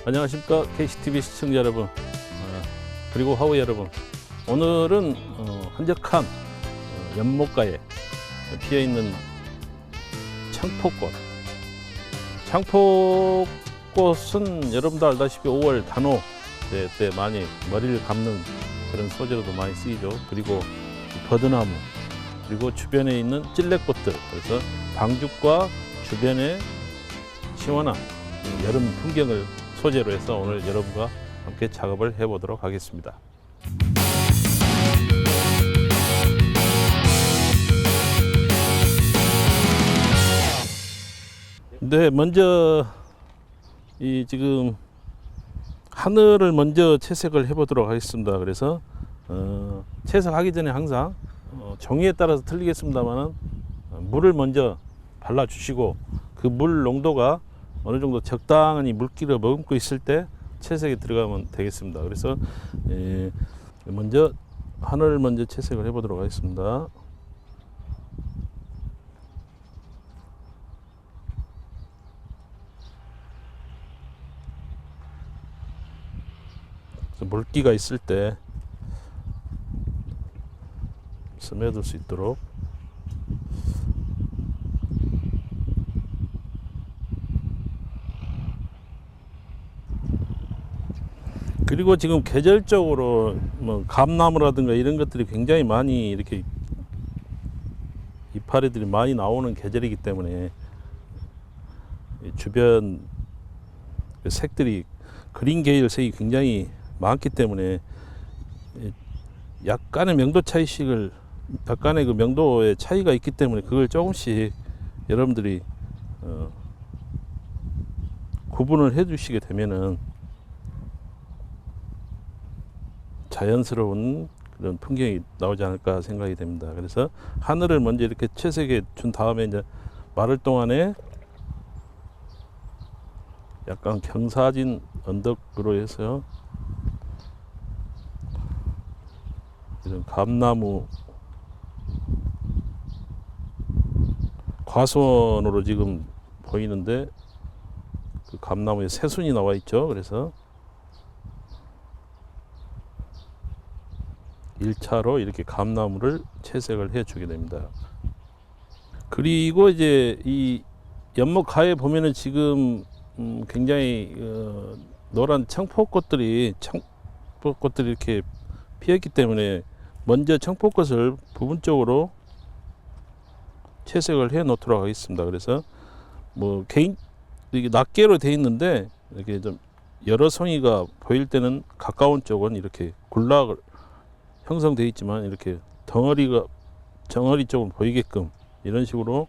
안녕하십니까 KCTV 시청자 여러분, 그리고 하우 여러분. 오늘은 한적한 연못가에 피어있는 창포꽃. 창포꽃은 여러분도 알다시피 5월 단오 때 많이 머리를 감는 그런 소재로도 많이 쓰이죠. 그리고 버드나무, 그리고 주변에 있는 찔레꽃들. 그래서 방죽과 주변의 시원한 여름 풍경을 소재로 해서 오늘 여러분과 함께 작업을 해보도록 하겠습니다. 네, 먼저 지금 하늘을 먼저 채색을 해보도록 하겠습니다. 그래서 채색하기 전에 항상 종이에 따라서 틀리겠습니다만은 물을 먼저 발라주시고 그 물 농도가 어느 정도 적당히 물기를 머금고 있을 때 채색에 들어가면 되겠습니다. 그래서 먼저 하늘을 먼저 채색을 해보도록 하겠습니다. 물기가 있을 때 스며들 수 있도록. 그리고 지금 계절적으로 뭐 감나무라든가 이런 것들이 굉장히 많이 이렇게 이파리들이 많이 나오는 계절이기 때문에 주변 색들이 그린 계열 색이 굉장히 많기 때문에 약간의 명도 차이씩을 약간의 그 명도의 차이가 있기 때문에 그걸 조금씩 여러분들이 구분을 해 주시게 되면은 자연스러운 그런 풍경이 나오지 않을까 생각이 됩니다. 그래서 하늘을 먼저 이렇게 채색해 준 다음에 이제 마를 동안에 약간 경사진 언덕으로 해서 이런 감나무 과수원으로 지금 보이는데 그 감나무에 새순이 나와 있죠. 그래서 1차로 이렇게 감나무를 채색을 해 주게 됩니다. 그리고 이제 이 연못 가에 보면은 지금 굉장히 노란 청포꽃들이 이렇게 피었기 때문에 먼저 청포꽃을 부분적으로 채색을 해 놓도록 하겠습니다. 그래서 뭐 이게 낱개로 되어 있는데 이렇게 좀 여러 송이가 보일 때는 가까운 쪽은 이렇게 군락을 형성되어 있지만 이렇게 정어리 쪽은 보이게끔 이런 식으로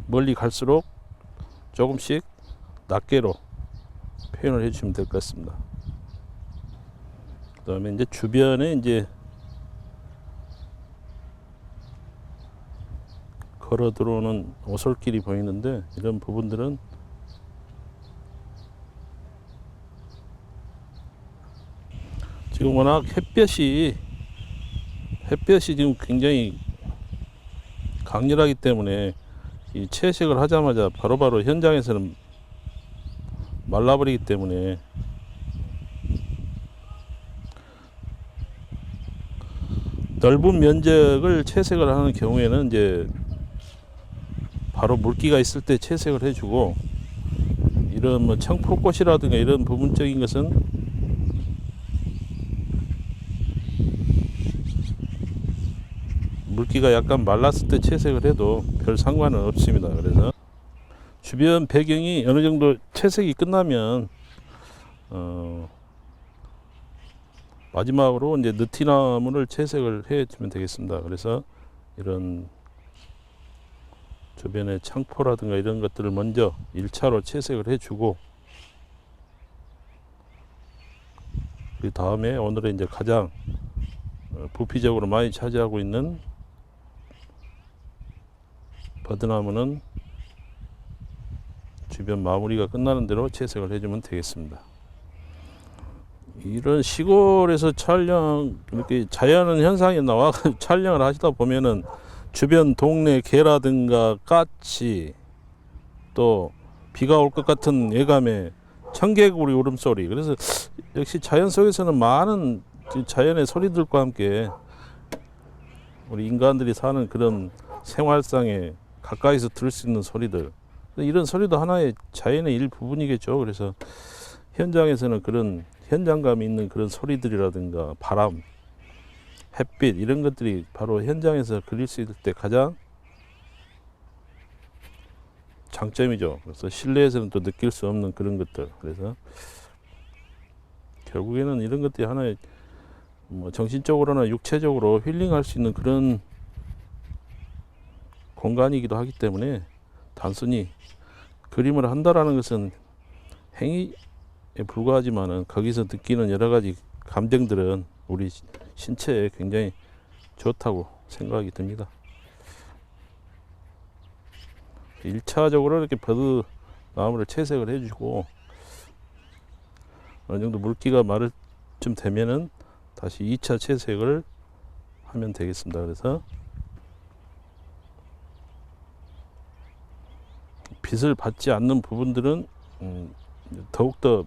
멀리 갈수록 조금씩 낱개로 표현을 해주시면 될 것 같습니다. 그 다음에 이제 주변에 이제 걸어 들어오는 오솔길이 보이는데 이런 부분들은 지금 워낙 햇볕이 지금 굉장히 강렬하기 때문에 이 채색을 하자마자 바로바로 현장에서는 말라버리기 때문에 넓은 면적을 채색을 하는 경우에는 이제 바로 물기가 있을 때 채색을 해주고, 이런 뭐 청포꽃이라든가 이런 부분적인 것은 물기가 약간 말랐을 때 채색을 해도 별 상관은 없습니다. 그래서 주변 배경이 어느 정도 채색이 끝나면 마지막으로 이제 느티나무를 채색을 해 주면 되겠습니다. 그래서 이런 주변에 창포라든가 이런 것들을 먼저 1차로 채색을 해 주고, 그 다음에 오늘은 이제 가장 부피적으로 많이 차지하고 있는 버드나무는 주변 마무리가 끝나는 대로 채색을 해주면 되겠습니다. 이런 시골에서 이렇게 자연 현상에 나와 촬영을 하시다 보면은 주변 동네 개라든가 까치, 또 비가 올 것 같은 예감에 청개구리 울음소리. 그래서 역시 자연 속에서는 많은 자연의 소리들과 함께 우리 인간들이 사는 그런 생활상에 가까이서 들을 수 있는 소리들, 이런 소리도 하나의 자연의 일부분이겠죠. 그래서 현장에서는 그런 현장감 있는 그런 소리들이라든가 바람, 햇빛 이런 것들이 바로 현장에서 그릴 수 있을 때 가장 장점이죠. 그래서 실내에서는 또 느낄 수 없는 그런 것들. 그래서 결국에는 이런 것들이 하나의 뭐 정신적으로나 육체적으로 힐링할 수 있는 그런 공간이기도 하기 때문에 단순히 그림을 한다라는 것은 행위에 불과하지만은 거기서 느끼는 여러 가지 감정들은 우리 신체에 굉장히 좋다고 생각이 듭니다. 1차적으로 이렇게 버드 나무를 채색을 해주고 어느 정도 물기가 마를 쯤 되면은 다시 2차 채색을 하면 되겠습니다. 그래서 빛을 받지 않는 부분들은 더욱더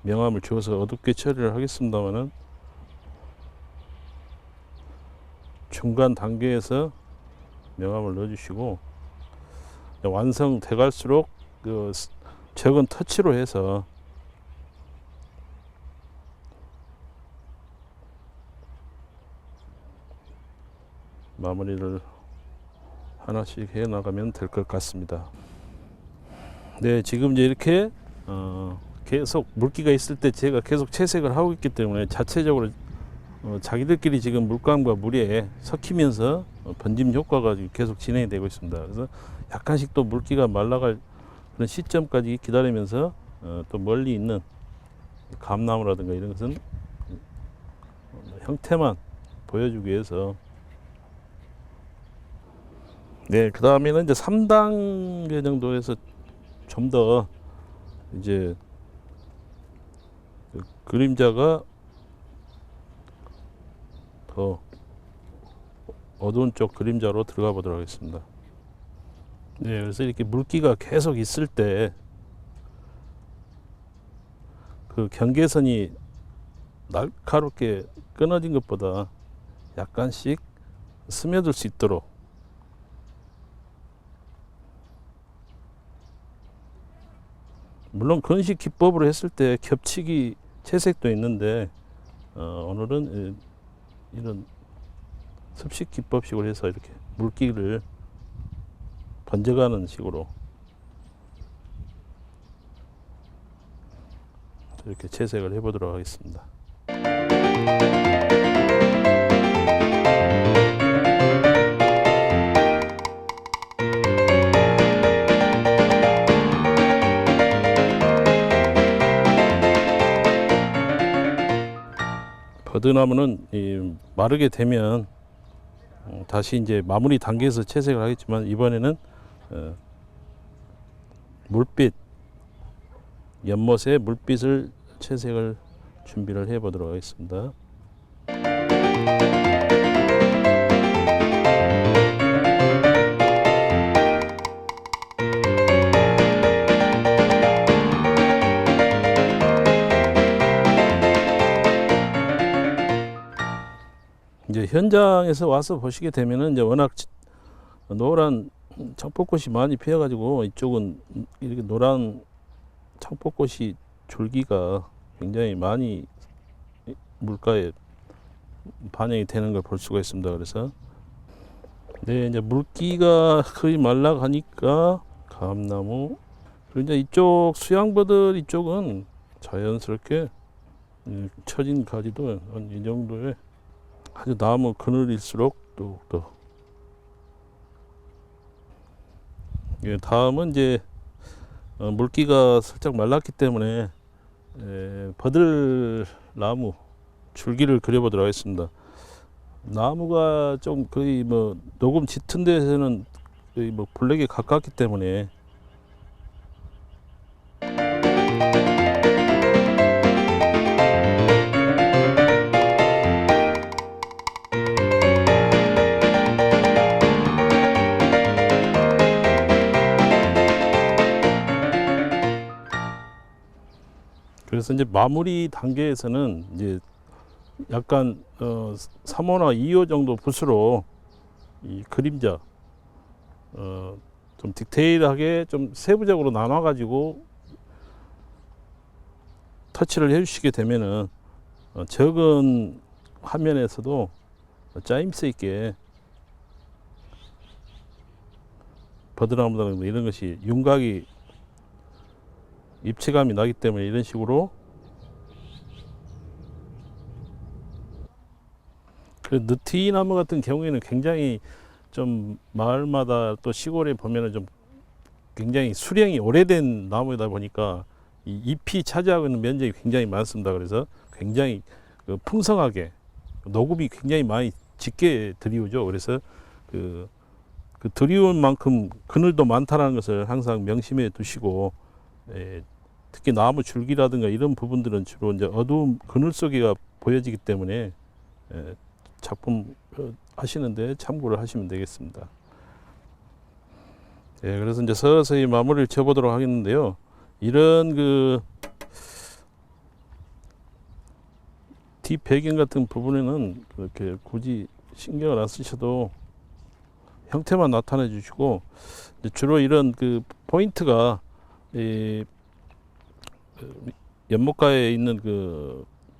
명암을 주어서 어둡게 처리를 하겠습니다만은 중간 단계에서 명암을 넣어주시고 완성돼 갈수록 그 적은 터치로 해서 마무리를 하나씩 해 나가면 될 것 같습니다. 네, 지금 이제 이렇게 계속 물기가 있을 때 제가 계속 채색을 하고 있기 때문에 자체적으로 자기들끼리 지금 물감과 물에 섞이면서 번짐 효과가 계속 진행이 되고 있습니다. 그래서 약간씩 또 물기가 말라갈 그런 시점까지 기다리면서 또 멀리 있는 감나무라든가 이런 것은 형태만 보여주기 위해서 네, 그 다음에는 이제 3단계 정도에서 좀 더 이제 그 그림자가 더 어두운 쪽 그림자로 들어가 보도록 하겠습니다. 네, 그래서 이렇게 물기가 계속 있을 때 그 경계선이 날카롭게 끊어진 것보다 약간씩 스며들 수 있도록 물론 건식 기법으로 했을 때 겹치기 채색도 있는데 오늘은 이런 습식 기법식으로 해서 이렇게 물기를 번져가는 식으로 이렇게 채색을 해 보도록 하겠습니다. 버드나무는 마르게 되면 다시 이제 마무리 단계에서 채색을 하겠지만 이번에는 물빛, 연못에 물빛을 채색을 준비를 해 보도록 하겠습니다. 이제 현장에서 와서 보시게 되면은 이제 워낙 노란 청포꽃이 많이 피어가지고 이쪽은 이렇게 노란 청포꽃이 줄기가 굉장히 많이 물가에 반영이 되는 걸 볼 수가 있습니다. 그래서 네, 이제 물기가 거의 말라가니까 감나무 그리고 이제 이쪽 수양버들 이쪽은 자연스럽게 처진 가지도 이 정도의 아주 나무 그늘일수록 또 예, 다음은 이제 물기가 살짝 말랐기 때문에 버들나무 줄기를 그려보도록 하겠습니다. 나무가 좀 거의 뭐 녹음 짙은 데에서는 거의 뭐 블랙에 가깝기 때문에 그래서 이제 마무리 단계에서는 이제 약간 3호나 2호 정도 붓으로 이 그림자 좀 디테일하게 좀 세부적으로 나눠 가지고 터치를 해 주시게 되면은 적은 화면에서도 짜임새 있게 버드나무나 이런 것이 윤곽이 입체감이 나기 때문에 이런 식으로 느티나무 같은 경우에는 굉장히 좀 마을마다 또 시골에 보면은 좀 굉장히 수령이 오래된 나무이다 보니까 이 잎이 차지하고 있는 면적이 굉장히 많습니다. 그래서 굉장히 풍성하게 녹음이 굉장히 많이 짙게 들이우죠. 그래서 그 들이운 만큼 그늘도 많다는 것을 항상 명심해 두시고, 특히 나무 줄기라든가 이런 부분들은 주로 이제 어두운 그늘 속에가 보여지기 때문에 작품 하시는데 참고를 하시면 되겠습니다. 그래서 이제 서서히 마무리를 쳐보도록 하겠는데요. 이런 뒷 배경 같은 부분에는 그렇게 굳이 신경을 안 쓰셔도 형태만 나타내 주시고, 주로 이런 포인트가 연못가에 있는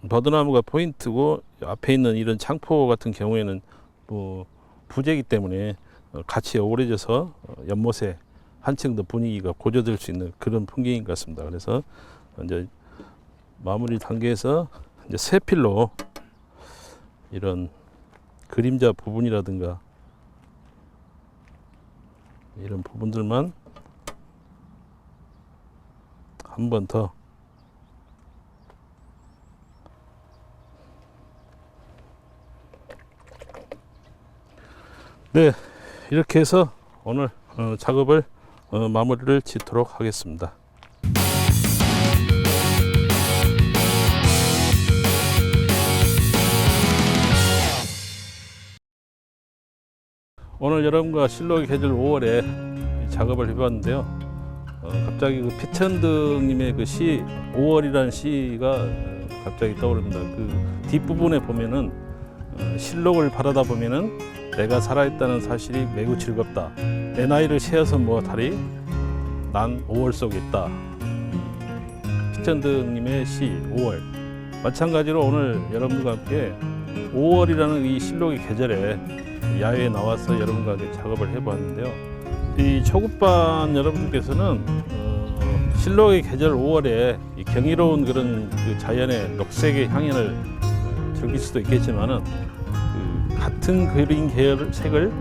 버드나무가 포인트고, 앞에 있는 이런 창포 같은 경우에는 뭐 부재이기 때문에 같이 어우러져서 연못에 한층 더 분위기가 고조될 수 있는 그런 풍경인 것 같습니다. 그래서 이제 마무리 단계에서 이제 세필로 이런 그림자 부분이라든가 이런 부분들만 한 번 더 이렇게 해서 오늘 작업을 마무리를 짓도록 하겠습니다. 오늘 여러분과 실록의 계절 5월에 작업을 해봤는데요. 갑자기 피천득님의 시 5월이라는 시가 갑자기 떠오릅니다. 뒷부분에 보면은 실록을 바라다 보면은 내가 살아있다는 사실이 매우 즐겁다. 내 나이를 세어서 무엇하리? 난 5월 속에 있다. 피천득님의 시 5월. 마찬가지로 오늘 여러분과 함께 5월이라는 이 실록의 계절에 야외에 나와서 여러분과 함께 작업을 해보았는데요. 이 초급반 여러분들께서는 실록의 계절 5월에 이 경이로운 그런 자연의 녹색의 향연을 즐길 수도 있겠지만은 같은 그린 계열 색을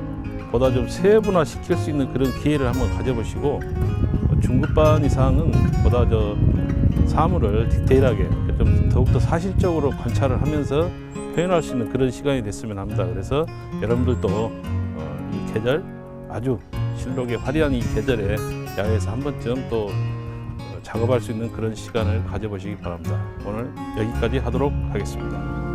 보다 좀 세분화 시킬 수 있는 그런 기회를 한번 가져보시고, 중급반 이상은 보다 사물을 디테일하게 좀 더욱더 사실적으로 관찰을 하면서 표현할 수 있는 그런 시간이 됐으면 합니다. 그래서 여러분들도 이 계절, 아주 실록의 화려한 이 계절에 야외에서 한 번쯤 또 작업할 수 있는 그런 시간을 가져보시기 바랍니다. 오늘 여기까지 하도록 하겠습니다.